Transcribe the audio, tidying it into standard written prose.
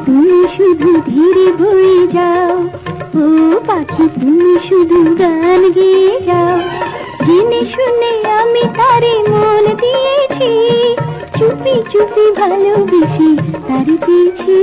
তুমি শুধু ধীরে বয়ে যাও, ও পাখি তুমি শুধু গান গেয়ে যাও। জেনে শুনে আমি তারে মন দিয়েছি, চুপি চুপি ভালোবেসে তারে পেয়েছি।